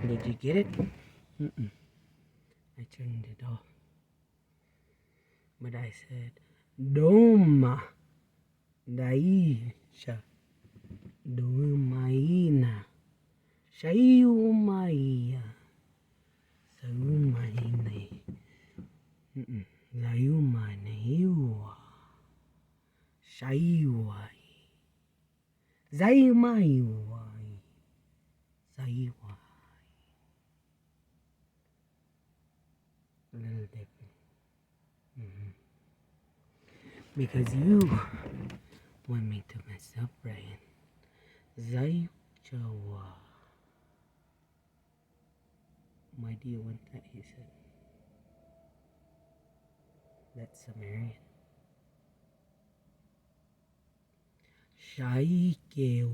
Did you get it? Mm-mm. I turned it off. But I said, Doma Daisha Domaina Shayumaya Saumaine Zayumane Shayuai Zaymayuai Zayuai. A little different. Because you want me to mess up, Brian. Zayuchawa. Why do you want that? He said. That's Sumerian. Shaikeo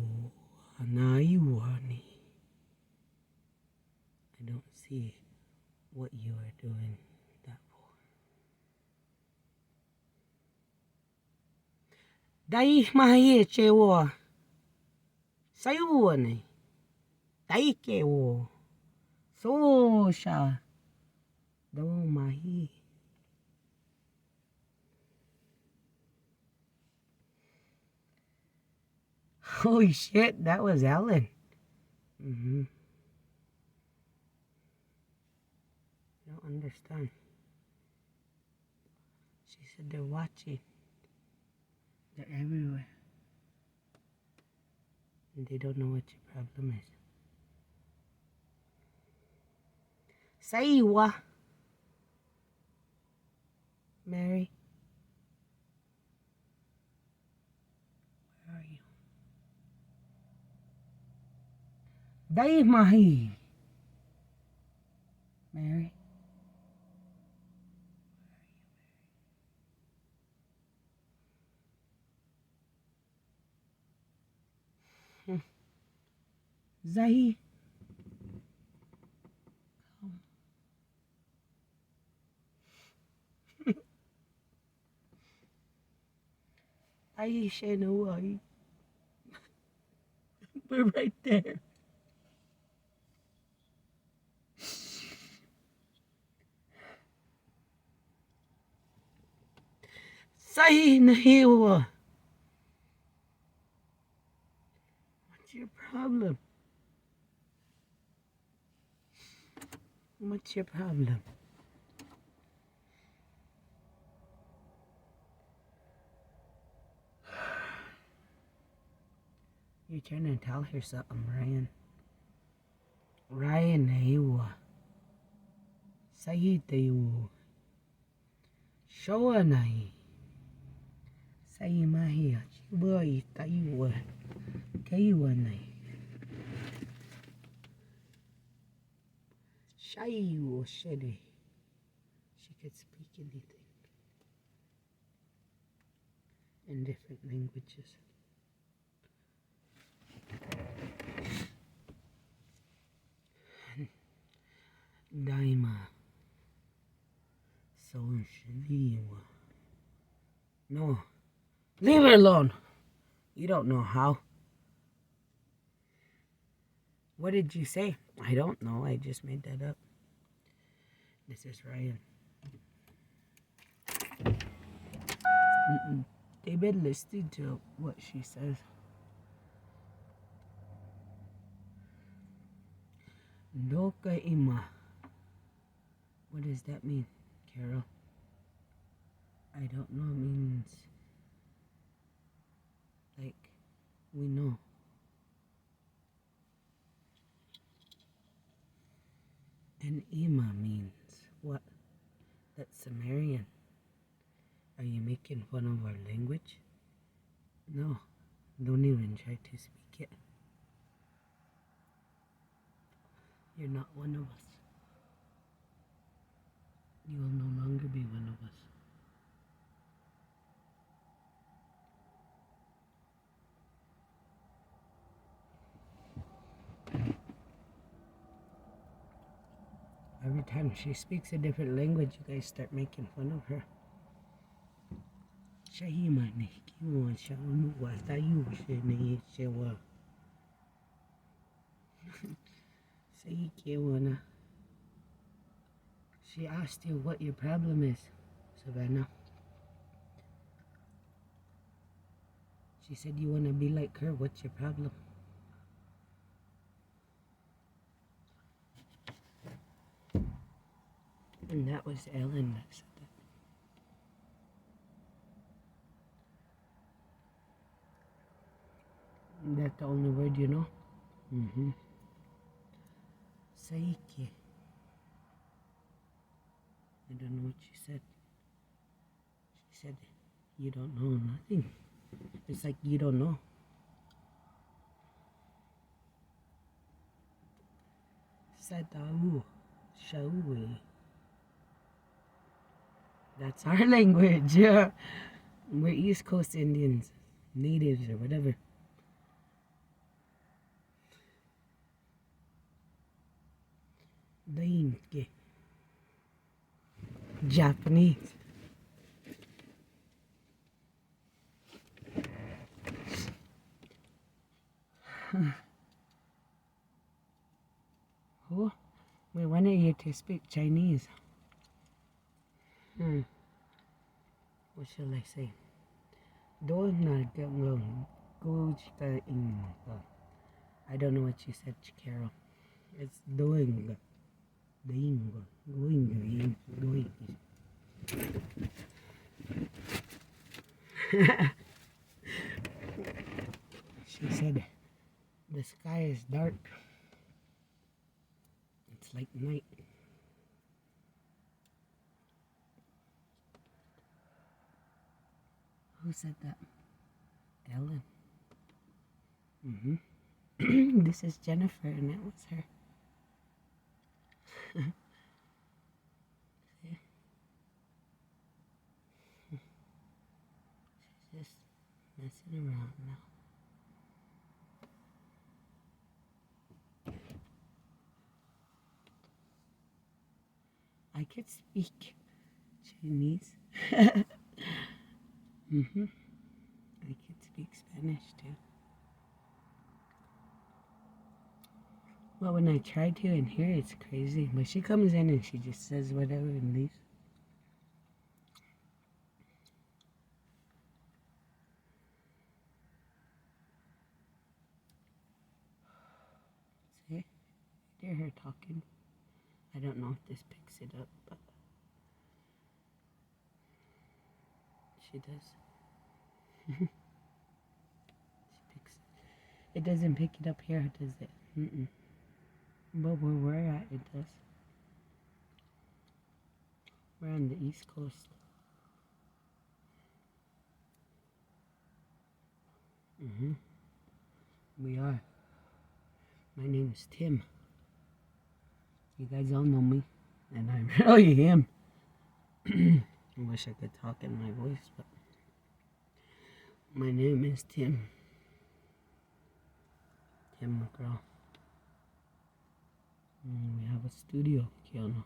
Anayuani. I don't see what you are doing that for. Dai Mahi Chewa Sayuani. Daikeo Sosha Do Mahi. Holy shit, that was Ellen. I don't understand. She said they're watching. They're everywhere. And they don't know what your problem is. Saiwa. Mary. Where are you? Dai Mahi. Mary. Zahi. Aisha Nawai. We're right there. Sahi Nahiwa. What's your problem? What's your problem? You're trying to tell her something, Ryan. Ryan Nahiwa. Sahi Tayu. Showa Nahi. Sahi Mahi. Chiboy Tayuwa. Kayuwa Nahi. Shayu Shede. She could speak anything in different languages. Daima. So Shaliwa. No. Leave her alone. You don't know how. What did you say? I don't know. I just made that up. This is Ryan. They've been listening to what she says. Doka Ima. What does that mean, Carol? I don't know. It means like we know. And Ima means what? That's Sumerian. Are you making fun of our language? No. Don't even try to speak it. You're not one of us. You will no longer be one of us. Every time she speaks a different language, you guys start making fun of her. Shahimane, kiwa shaunuwa, tayu shene shewa. Say que wanna. She asked you what your problem is, Savannah. She said you wanna be like her. What's your problem? And that was Ellen that said that. That's the only word you know? Mm-hmm. Saiki. I don't know what she said. She said, you don't know nothing. It's like you don't know. Sadau. Shaui. That's our language. Yeah. We're East Coast Indians. Natives or whatever. Dainke. Japanese. Oh, we wanted you to speak Chinese. What shall I say? Don't go I don't know what you said, Carol. It's going. She said, the sky is dark. It's like night. Who said that? Ellen. This is Jennifer, and that was her. See? She's just messing around now. I could speak Chinese. I could speak Spanish too. Well, when I try to in here, it's crazy. But she comes in and she just says whatever and leaves. See? I hear her talking. I don't know if this picks it up, but she does. She picks it. It doesn't pick it up here, does it? But where we're at, it does. We're on the East Coast. We are. My name is Tim. You guys all know me, and I really am. I wish I could talk in my voice, but my name is Tim. Tim McGraw. We have a studio, Kiana.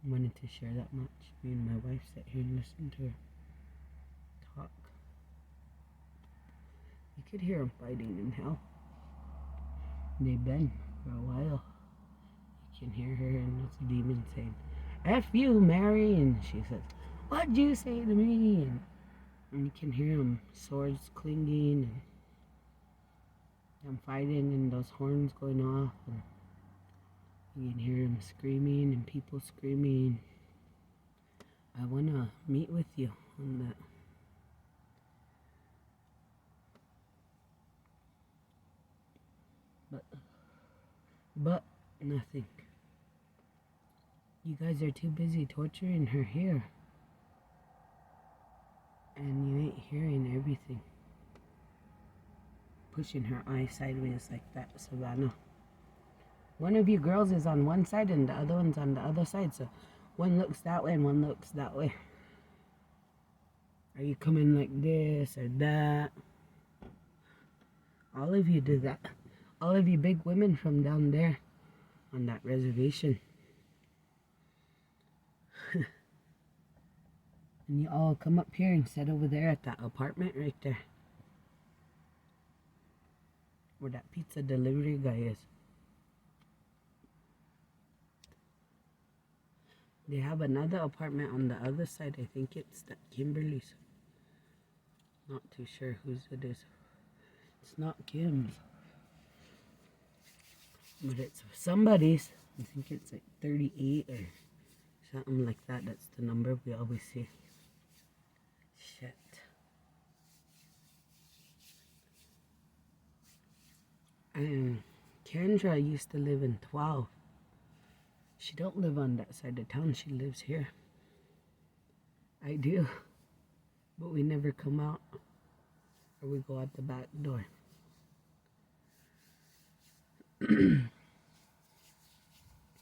Wanted to share that much. Me and my wife sat here and listened to her talk. You could hear them fighting in hell. They've been for a while. You can hear her and this demon saying, F you, Mary, and she says, what'd you say to me? And you can hear them swords clinging and them fighting and those horns going off, and you can hear them screaming and people screaming. I want to meet with you on that. But nothing. You guys are too busy torturing her here. And you ain't hearing everything. Pushing her eye sideways like that, Savannah. One of you girls is on one side and the other one's on the other side, so one looks that way and one looks that way. Are you coming like this or that? All of you do that. All of you big women from down there on that reservation. And you all come up here and sit over there at that apartment right there. where that pizza delivery guy is. They have another apartment on the other side. I think it's that Kimberly's. Not too sure whose it is. It's not Kim's. But it's somebody's. I think it's like 38 or something like that. That's the number we always see. Shit. And Kendra used to live in 12. She don't live on that side of town. She lives here. I do. But we never come out. Or we go out the back door.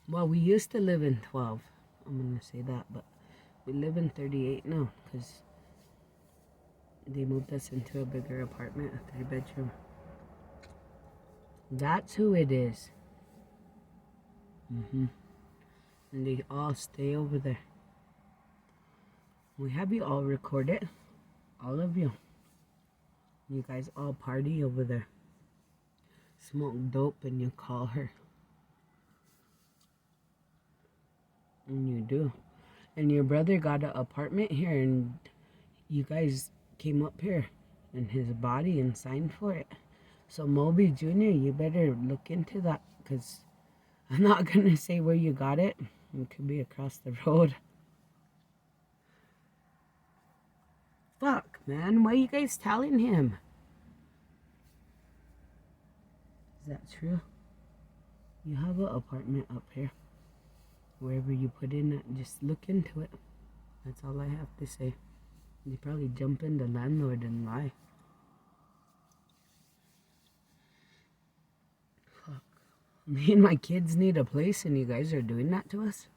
Well, we used to live in 12. I'm going to say that. But we live in 38 now. Because they moved us into a bigger apartment. A 3-bedroom. That's who it is. And they all stay over there. We have you all recorded. All of you. You guys all party over there. Smoke dope and you call her. And you do. And your brother got an apartment here and you guys came up here in his body and signed for it. So Moby Jr., you better look into that because I'm not going to say where you got it. It could be across the road. Fuck, man. Why are you guys telling him? Is that true? You have an apartment up here. Wherever you put in it, just look into it. That's all I have to say. You probably jump in the landlord and lie. Fuck. Me and my kids need a place and you guys are doing that to us?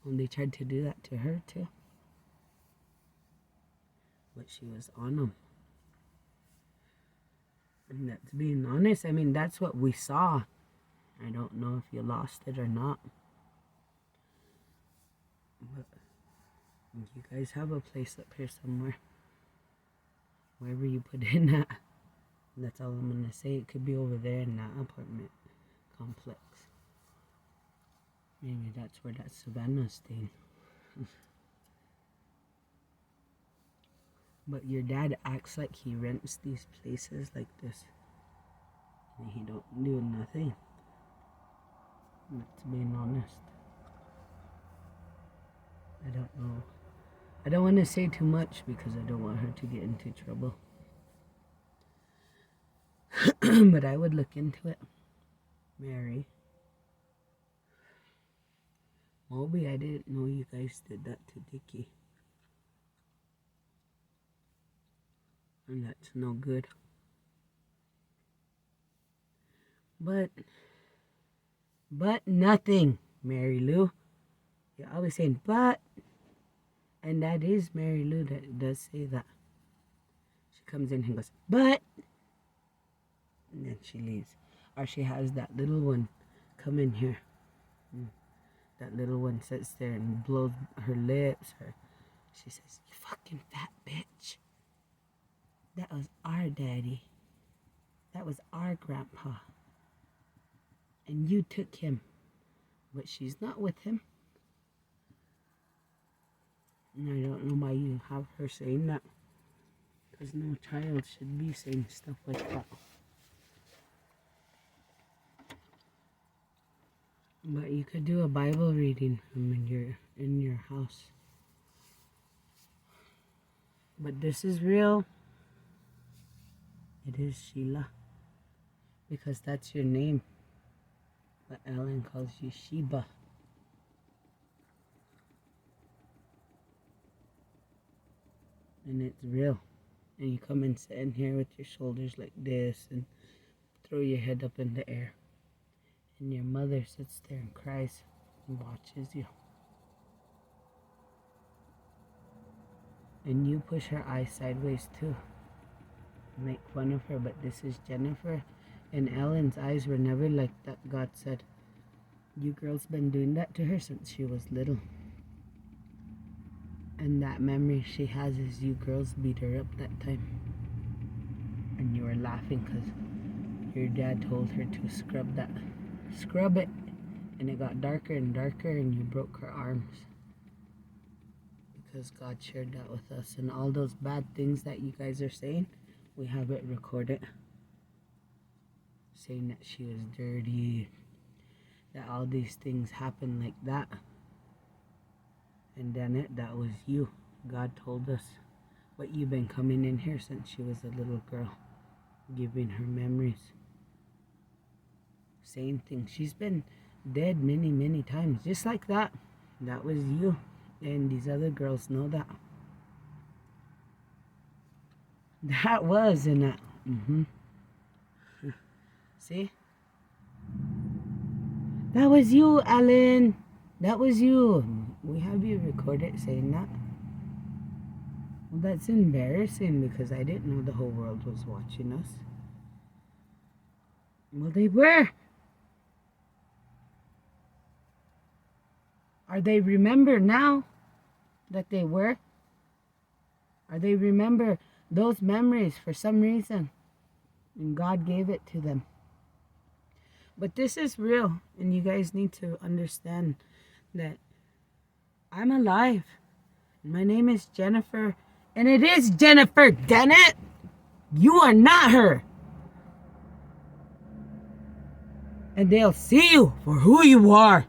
When they tried to do that to her too. But she was on them. And that's being honest. I mean, that's what we saw. I don't know if you lost it or not. But you guys have a place up here somewhere. Wherever you put in that. That's all I'm going to say. It could be over there in that apartment complex. Maybe that's where that Savannah's staying. But your dad acts like he rents these places like this. And he don't do nothing. That's being honest. I don't know. I don't want to say too much because I don't want her to get into trouble. But I would look into it. Mary. Moby, I didn't know you guys did that to Dickie. And that's no good. But nothing, Mary Lou. You're always saying but. And that is Mary Lou that does say that. She comes in and goes, but. And then she leaves. Or she has that little one come in here. That little one sits there and blows her lips. She says, you fucking fat bitch. That was our daddy. That was our grandpa. And you took him. But she's not with him. And I don't know why you have her saying that. Because no child should be saying stuff like that. But you could do a Bible reading from in your house. But this is real. It is Sheila. Because that's your name. But Ellen calls you Sheba. And it's real. And you come and sit in here with your shoulders like this and throw your head up in the air. And your mother sits there and cries and watches you. And you push her eyes sideways too. Make fun of her, but this is Jennifer. And Ellen's eyes were never like that, God said. You girls been doing that to her since she was little. And that memory she has is you girls beat her up that time. And you were laughing because Your dad told her to scrub it, and it got darker and darker, and you broke her arms. Because God shared that with us, and all those bad things that you guys are saying, we have it recorded. Saying that she was dirty, that all these things happened like that. And then that was you. God told us. But you've been coming in here since she was a little girl, giving her memories. Same thing. She's been dead many, many times. Just like that. That was you. And these other girls know that. That was in that. See? That was you, Alan. That was you. We have you recorded saying that. Well, that's embarrassing because I didn't know the whole world was watching us. Well, they were. Are they remember now that they were? Are they remember those memories for some reason? And God gave it to them. But this is real, and you guys need to understand that I'm alive. My name is Jennifer, and it is Jennifer Dennett. You are not her. And they'll see you for who you are.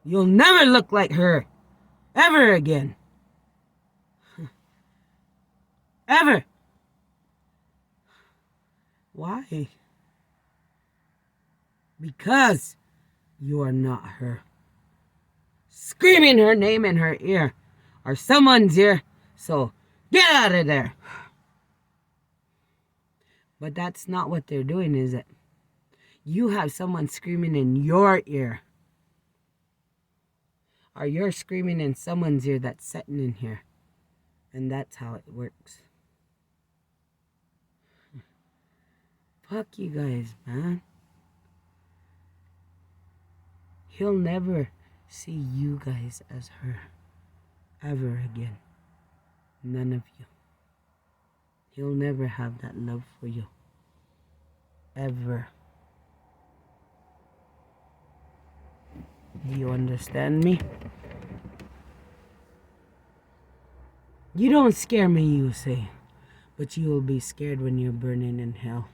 You'll never look like her. Ever again. Ever. Why? Because you are not her. Screaming her name in her ear or someone's ear. So get out of there. But that's not what they're doing, is it? You have someone screaming in your ear. Or you're screaming in someone's ear that's sitting in here. And that's how it works. Fuck you guys, man. He'll never see you guys as her. Ever again. None of you. He'll never have that love for you. Ever. Do you understand me? You don't scare me, you say. But you will be scared when you're burning in hell.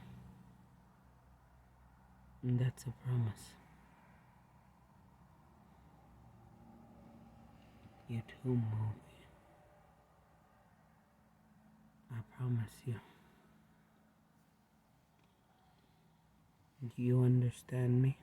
And that's a promise. You too, movie. I promise you. Do you understand me?